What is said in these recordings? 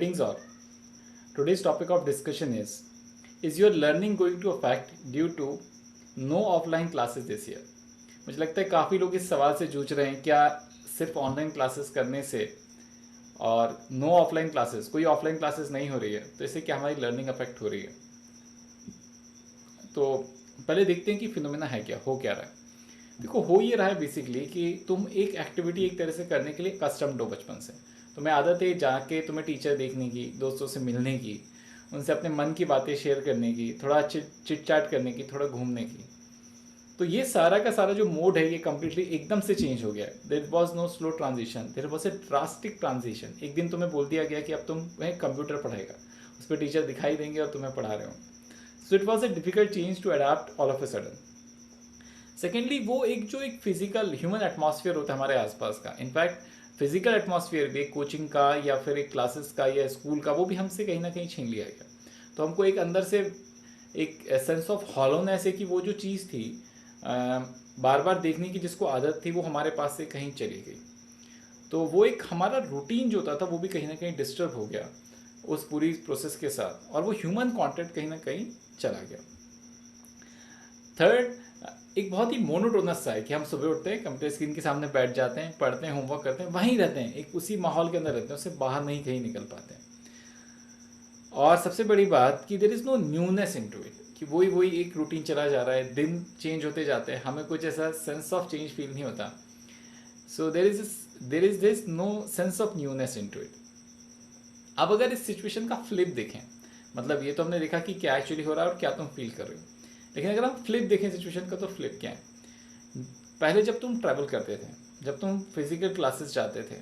Greetings all. Today's topic of discussion is your learning going to affect due to no offline classes this year? मुझे लगता है काफ़ी लोग इस सवाल से जूझ रहे हैं, क्या सिर्फ ऑनलाइन क्लासेस करने से और नो ऑफलाइन क्लासेस, कोई ऑफलाइन क्लासेस नहीं हो रही है तो इससे क्या हमारी लर्निंग अफेक्ट हो रही है? तो पहले देखते हैं कि फिनोमेना है क्या, हो क्या रहा है। देखो, हो ये रहा है बेसिकली कि तुम एक एक्टिविटी एक तरह से करने के लिए कस्टम्ड हो बचपन से। तुम्हें आदत है जाके तुम्हें टीचर देखने की, दोस्तों से मिलने की, उनसे अपने मन की बातें शेयर करने की, थोड़ा चिट चैट करने की, थोड़ा घूमने की। तो ये सारा का सारा जो मोड है ये कम्प्लीटली एकदम से चेंज हो गया है। There was no slow transition, there was a drastic transition. एक दिन तुम्हें बोल दिया गया कि अब तुम्हें कंप्यूटर पढ़ाएगा, उस पर टीचर दिखाई देंगे और तुम्हें पढ़ा रहे हो। So it was a difficult change to adapt all of a sudden. Secondly, वो एक फिजिकल ह्यूमन एटमॉस्फेयर होता है हमारे आसपास का, इनफैक्ट फिजिकल एटमॉस्फेयर भी एक कोचिंग का या फिर एक क्लासेस का या स्कूल का, वो भी हमसे कहीं ना कहीं छीन लिया गया। तो हमको एक अंदर से एक सेंस ऑफ हॉलोनेस है कि वो जो चीज़ थी बार बार देखने की जिसको आदत थी वो हमारे पास से कहीं चली गई। तो वो एक हमारा रूटीन जो था वो भी कहीं ना कहीं डिस्टर्ब हो गया उस पूरी प्रोसेस के साथ, और वो ह्यूमन कॉन्टेक्ट कहीं ना कहीं चला गया। थर्ड, एक बहुत ही मोनोटोनस सा है कि हम सुबह उठते हैं, कंप्यूटर स्क्रीन के सामने बैठ जाते हैं, पढ़ते हैं, होमवर्क करते हैं, वहीं रहते हैं, एक उसी माहौल के अंदर रहते हैं, उससे बाहर नहीं कहीं निकल पाते हैं। और सबसे बड़ी बात कि there is no newness in to it, कि वही वही एक रूटीन चला जा रहा है, दिन चेंज होते जाते हैं, हमें कुछ ऐसा सेंस ऑफ चेंज फील नहीं होता। So there is this no sense of newness in to it. अब अगर इस सिचुएशन का फ्लिप देखें, मतलब ये तो हमने देखा कि क्या एक्चुअली हो रहा है और क्या तुम फील कर रहे हो, लेकिन अगर हम फ्लिप देखें सिचुएशन का, तो फ्लिप क्या है? पहले जब तुम ट्रैवल करते थे, जब तुम फिजिकल क्लासेस जाते थे,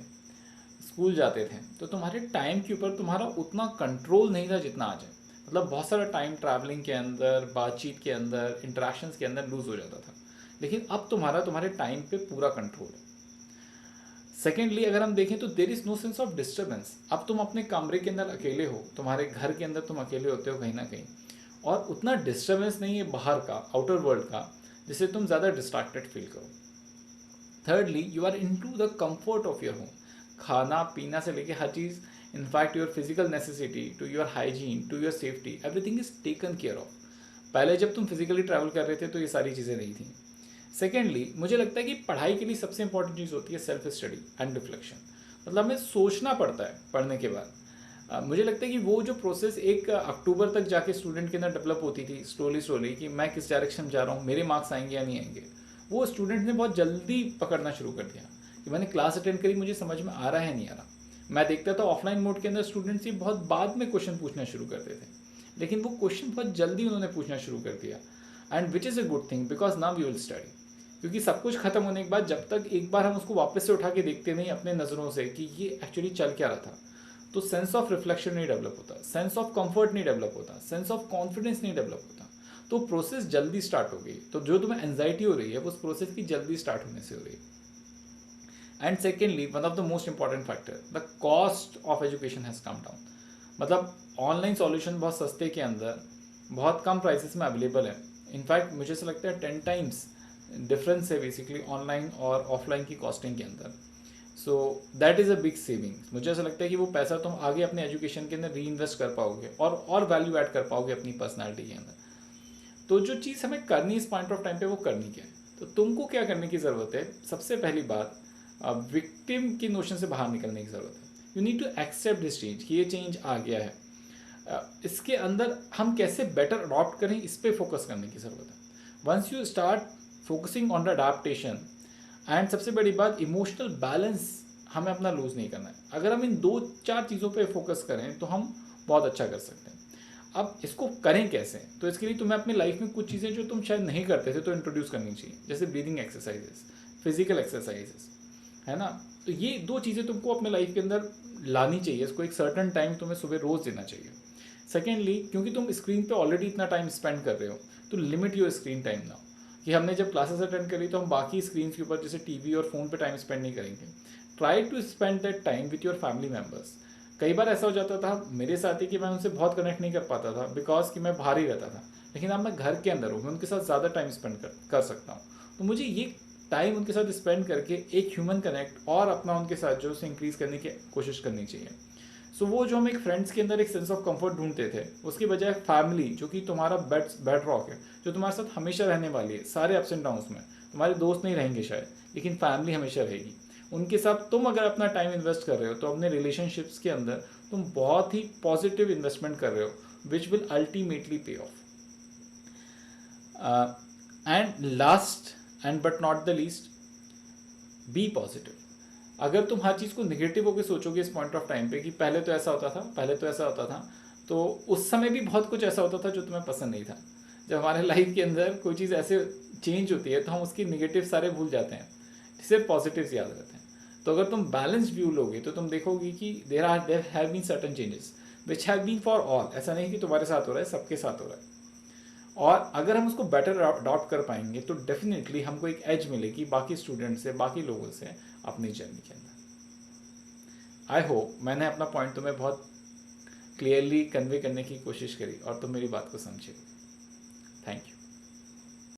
स्कूल जाते थे, तो तुम्हारे टाइम के ऊपर तुम्हारा उतना कंट्रोल नहीं था जितना आज है। मतलब बहुत सारा टाइम ट्रैवलिंग के अंदर, बातचीत के अंदर, इंटरेक्शंस के अंदर लूज हो जाता था, लेकिन अब तुम्हारे टाइम पे पूरा कंट्रोल है। सेकेंडली, अगर हम देखें तो there is no sense of disturbance. अब तुम अपने कमरे के अंदर अकेले हो, तुम्हारे घर के अंदर तुम अकेले होते हो कहीं ना कहीं, और उतना डिस्टर्बेंस नहीं है बाहर का, आउटर वर्ल्ड का, जिससे तुम ज़्यादा डिस्ट्रैक्टेड फील करो। Thirdly, you are into the comfort of your home. खाना पीना से लेके हर चीज़, in fact your physical necessity to your hygiene to your safety, everything is taken care of. पहले जब तुम फिजिकली ट्रैवल कर रहे थे तो ये सारी चीज़ें नहीं थी। सेकेंडली, मुझे लगता है कि पढ़ाई के लिए सबसे इंपॉर्टेंट चीज़ होती है सेल्फ स्टडी एंड रिफ्लेक्शन। मतलब हमें सोचना पड़ता है पढ़ने के बाद। मुझे लगता है कि वो जो प्रोसेस एक अक्टूबर तक जाके स्टूडेंट के अंदर डेवलप होती थी स्लोली स्लोली, कि मैं किस डायरेक्शन में जा रहा हूँ, मेरे मार्क्स आएंगे या नहीं आएंगे, वो स्टूडेंट ने बहुत जल्दी पकड़ना शुरू कर दिया कि मैंने क्लास अटेंड करी, मुझे समझ में आ रहा है नहीं आ रहा। मैं देखता था ऑफलाइन मोड के अंदर स्टूडेंट्स ही बहुत बाद में क्वेश्चन पूछना शुरू करते थे, लेकिन वो क्वेश्चन बहुत जल्दी उन्होंने पूछना शुरू कर दिया, and which is a good thing because now you will study. क्योंकि सब कुछ खत्म होने के बाद जब तक एक बार हम उसको वापस से उठा के देखते नहीं अपने नज़रों से कि ये एक्चुअली चल क्या रहा था, तो सेंस ऑफ रिफ्लेक्शन नहीं डेवलप होता, सेंस ऑफ कंफर्ट नहीं डेवलप होता, सेंस ऑफ कॉन्फिडेंस नहीं डेवलप होता। तो प्रोसेस जल्दी स्टार्ट हो गई, तो जो तुम्हें एंजाइटी हो रही है वो उस प्रोसेस की जल्दी स्टार्ट होने से हो रही है। And secondly, one of the most important factor, the cost of education has come down. मतलब ऑनलाइन सॉल्यूशन बहुत सस्ते के अंदर बहुत कम प्राइसेस में अवेलेबल है। इनफैक्ट मुझे ऐसा लगता है 10 टाइम्स डिफरेंस है बेसिकली ऑनलाइन और ऑफलाइन की कॉस्टिंग के अंदर। So that is a big savings. मुझे ऐसा लगता है कि वो पैसा तुम आगे अपने एजुकेशन के अंदर री इन्वेस्ट कर पाओगे और वैल्यू ऐड कर पाओगे अपनी पर्सनैलिटी के अंदर। तो जो चीज़ हमें करनी इस पॉइंट ऑफ टाइम पे, वो करनी क्या है? तो तुमको क्या करने की ज़रूरत है? सबसे पहली बात, विक्टिम की नोशन से बाहर निकलने की ज़रूरत है। You need to accept this change कि ये चेंज आ गया है। इसके अंदर हम कैसे बेटर अडॉप्ट करें, इस पर फोकस करने की ज़रूरत है। Once you start focusing on the adaptation, and सबसे बड़ी बात, इमोशनल बैलेंस हमें अपना लूज़ नहीं करना है। अगर हम इन 2-4 चीज़ों पे फोकस करें तो हम बहुत अच्छा कर सकते हैं। अब इसको करें कैसे? तो इसके लिए तुम्हें अपनी लाइफ में कुछ चीज़ें जो तुम शायद नहीं करते थे तो इंट्रोड्यूस करनी चाहिए, जैसे ब्रीदिंग एक्सरसाइजेस, फिजिकल एक्सरसाइजेस, है ना। तो ये 2 चीज़ें तुमको अपने लाइफ के अंदर लानी चाहिए, इसको एक सर्टन टाइम तुम्हें सुबह रोज़ देना चाहिए। सेकेंडली, क्योंकि तुम स्क्रीन पे ऑलरेडी इतना टाइम स्पेंड कर रहे हो, तो limit your screen time now. कि हमने जब क्लासेस अटेंड करी तो हम बाकी स्क्रीन के ऊपर जैसे टीवी और फ़ोन पे टाइम स्पेंड नहीं करेंगे। Try to spend that time with your family members. कई बार ऐसा हो जाता था मेरे साथ ही कि मैं उनसे बहुत कनेक्ट नहीं कर पाता था बिकॉज कि मैं बाहर ही रहता था, लेकिन अब मैं घर के अंदर हूँ, मैं उनके साथ ज़्यादा टाइम स्पेंड कर सकता हूँ। तो मुझे ये टाइम उनके साथ स्पेंड करके एक ह्यूमन कनेक्ट और अपना उनके साथ जो उसे इंक्रीज़ करने की कोशिश करनी चाहिए। सो वो जो हम एक फ्रेंड्स के अंदर एक सेंस ऑफ कंफर्ट ढूंढते थे, उसकी बजाय फैमिली जो कि तुम्हारा बेड रॉक है, जो तुम्हारे साथ हमेशा रहने वाली है सारे अप्स एंड डाउन्स में। तुम्हारे दोस्त नहीं रहेंगे शायद, लेकिन फैमिली हमेशा रहेगी। उनके साथ तुम अगर अपना टाइम इन्वेस्ट कर रहे हो तो अपने रिलेशनशिप्स के अंदर तुम बहुत ही पॉजिटिव इन्वेस्टमेंट कर रहे हो which will ultimately pay off. And last and but not the least, be positive. अगर तुम हर चीज़ को निगेटिव होकर सोचोगे इस पॉइंट ऑफ टाइम पे कि पहले तो ऐसा होता था, पहले तो ऐसा होता था, तो उस समय भी बहुत कुछ ऐसा होता था जो तुम्हें पसंद नहीं था। जब हमारे लाइफ के अंदर कोई चीज़ ऐसे चेंज होती है तो हम उसकी निगेटिव सारे भूल जाते हैं, सिर्फ पॉजिटिव्स याद रहते हैं। तो अगर तुम बैलेंस व्यू लोगे तो तुम देखोगे कि there have been certain changes which have been for all. ऐसा नहीं कि तुम्हारे साथ हो रहा है, सबके साथ हो रहा है। और अगर हम उसको बेटर अडॉप्ट कर पाएंगे तो डेफिनेटली हमको एक एज मिलेगी बाकी स्टूडेंट से, बाकी लोगों से अपनी जर्नी के अंदर। आई होप मैंने अपना पॉइंट तुम्हें बहुत क्लियरली कन्वे करने की कोशिश करी और तुम मेरी बात को समझे। Thank you.